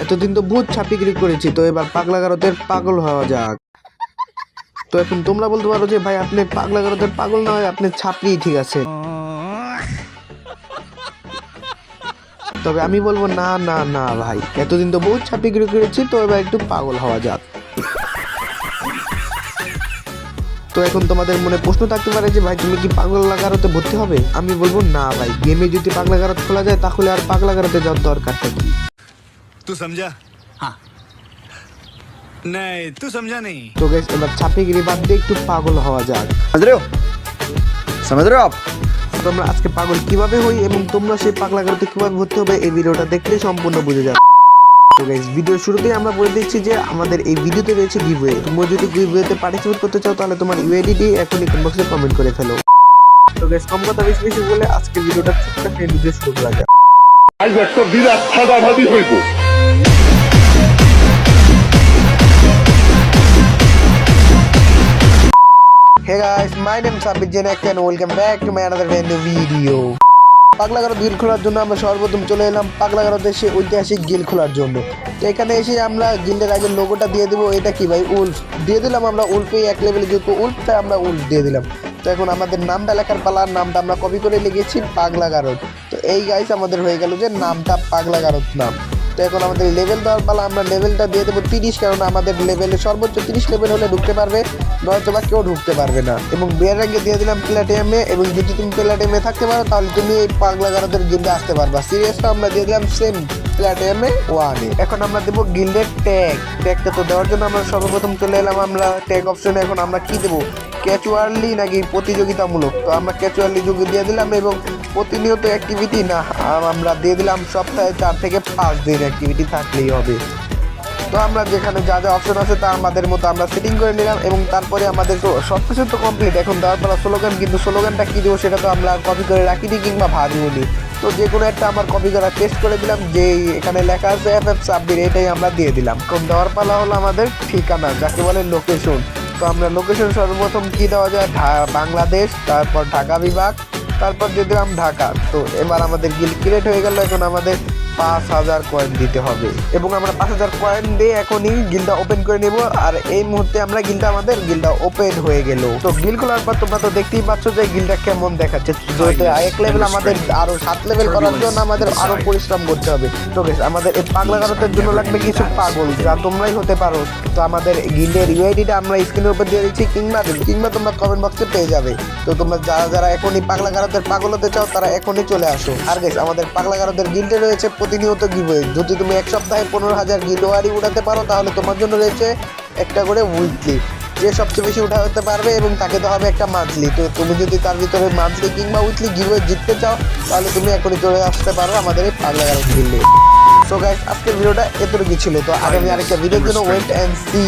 এতদিন তো ভূত ছাপিগিরি করেছি, তো এবার পাগলা গারদের পাগল হওয়া যাক। তো এখন তোমরা বলতে পারো যে ভাই আপনি পাগলা গারদের পাগল না হয় আপনি ছাপরি, ঠিক আছে। তবে আমি বলবো না না না ভাই, এতদিন তো বহুত ছাপিগিরি করেছি, তো এবার একটু পাগল হওয়া যাক। তো এখন তোমাদের মনে প্রশ্ন থাকতে পারে যে ভাই তুমি কি পাগলা গারদে ভর্তি হবে? আমি বলবো না ভাই, গেমে যদি পাগলা গারদ খোলা যায় তাহলে আর পাগলা গারদে যাওয়ার দরকারটা কি? तू समझा? हाँ नहीं तू समझा नहीं। তো গাইস এবার ছাপিগিরি বাদ দিয়ে একটু পাগল হওয়া যাক। समझ रहे हो आप? তোমরা আজকে পাগল কিভাবে হই এবং তোমরা সেই পাগলা গারদে কিভাবে ভর্তি হবে এই ভিডিওটা দেখলে সম্পূর্ণ বুঝে যাবে। তো গাইস ভিডিওর শুরুতেই আমরা বলে দিচ্ছি যে আমাদের এই ভিডিওতে রয়েছে গিভওয়ে। তোমরা যদি গিভওয়েতে পার্টিসিপেট করতে চাও তাহলে তোমার ইউআইডি এখনই কমেন্ট বক্সে কমেন্ট করে ফেলো। তো গাইস কম কথা বেশি বেশি বলে আজকে ভিডিওটা ছোট্ট একটা ভিডিও শুরু করা যাক। আজ একটা বিরাট ফাটাফাটি হইব। Hey guys, my name is Sabir Janak and welcome back to my another brand new video. পাগলা গারদ গিল খোলার জন্য আমরা সর্বপ্রথম চলে এলাম পাগলা গারদের সেই ঐতিহাসিক গিল খোলার জন্য। তো এখানে এসে আমরা গিল্ডের আগে লোগোটা দিয়ে দেবো। এটা কি ভাই? উলফ দিয়ে দিলাম আমরা। উলফে এক লেভেলে যেহেতু উলফ, তাই আমরা উলফ দিয়ে দিলাম। তো এখন আমাদের নামটা লেখার পালা, নামটা আমরা কপি করে লিখেছি পাগলা গারদ। তো এই গাইস আমাদের হয়ে গেল যে নামটা পাগলা গারদ নাম। তো এখন আমাদের লেভেল দেওয়ার পালা, আমরা লেভেলটা দিয়ে দেবো 30, কারণ আমাদের লেভেলে সর্বোচ্চ 30 লেভেল হলে ঢুকতে পারবে, নয়তো বা কেউ ঢুকতে পারবে না। এবং বিয়ার র্যাঙ্কে দিয়ে দিলাম প্ল্যাটিনামে, এবং যদি তুমি প্ল্যাটিনামে থাকতে পারো তাহলে তুমি এই পাগলা গারদের গিল্ডে আসতে পারবা। সিরিয়াসটা আমরা দিয়ে দিলাম সেম প্ল্যাটিনামে 1-এ। এখন আমরা দেবো গিল্ডের ট্যাগটা। তো দেওয়ার জন্য আমরা সর্বপ্রথম চলে এলাম আমরা ট্যাগ অপশনে। এখন আমরা কি দেবো, ক্যাচুয়ালি নাকি প্রতিযোগিতামূলক? তো আমরা ক্যাচুয়ালি যোগ দিয়ে দিলাম, এবং প্রতিনিয়ত অ্যাক্টিভিটি না, আমরা দিয়ে দিলাম সপ্তাহে 4 থেকে 5 দিন অ্যাক্টিভিটি থাকলেই হবে। তো আমরা যেখানে যা যা অপশন আছে তা আমাদের মতো আমরা সেটিং করে নিলাম, এবং তারপরে আমাদের তো সব কিছু তো কমপ্লিট। এখন দেওয়ার পর স্লোগান, কিন্তু স্লোগানটা কী দেবো সেটা তো আমরা কপি করে রাখিনি কিংবা ভাবিনি। তো যে কোনো একটা আমার কপি করা টেস্ট করে দিলাম, যে এখানে লেখা আছে FF সাব্বির, এটাই আমরা দিয়ে দিলাম। এখন দেওয়ার পালা হলো আমাদের ঠিকানা, যাকে বলে লোকেশন। তো আমরা লোকেশন সর্বপ্রথম কী দেওয়া যায়, বাংলাদেশ, তারপর ঢাকা বিভাগ, তারপর দিয়ে দিলাম ঢাকা। তো এবার আমাদের গিল্ড ক্রিয়েট হয়ে গেল। এখন আমাদের 5000 কয়েন দিতে হবে, এবং আমরা 5000 কয়েন দিয়ে এখনই গিল্ডটা ওপেন করে নেব। আর এই মুহূর্তে আমরা আমাদের গিল্ডটা ওপেন হয়ে গেল। তো গিল্ড খোলার পর তোমরা তো দেখতেই পাচ্ছ যে গিল্ডটা কেমন দেখাচ্ছে। যেহেতু এক লেভেল আমাদের আরো 7 লেভেল করার জন্য আমাদের আরো পরিশ্রম করতে হবে। তো বেশ আমাদের এই পাগলা গারদের জন্য লাগবে কিছু পাগল, যা তোমরাই হতে পারো। তো আমাদের গিল্ডের ইউআইডিটা আমরা স্ক্রিনের উপর দিয়ে দিচ্ছি, কিংবা তোমরা কমেন্ট বক্সে পেয়ে যাবে। তো তোমরা যারা যারা এখনই পাগলা গারদের পাগল হতে চাও তারা এখনই চলে আসো। আর গাইস আমাদের পাগলা গারদের গিল্ডে রয়েছে প্রতিনিয়ত গিভওয়ে। যদি তুমি এক সপ্তাহে 15,000 গিলওয়ারি উঠাতে পারো তাহলে তোমার জন্য রয়েছে একটা করে উইকলি, যে সবচেয়ে বেশি উঠাতে পারবে এবং তাকে দেওয়া হবে একটা মান্থলি। তো তুমি যদি তার ভিতরে মান্থলি কিংবা উইকলি গিভওয়ে জিততে চাও তাহলে তুমি এখনই চলে আসতে পারো আমাদের এই পাগলা গারদ গিল্ডে। সো গাইস আজকের ভিডিওটা এতটুকু ছিল। তো আগামী আরেকটা ভিডিওর জন্য ওয়েট অ্যান্ড সি।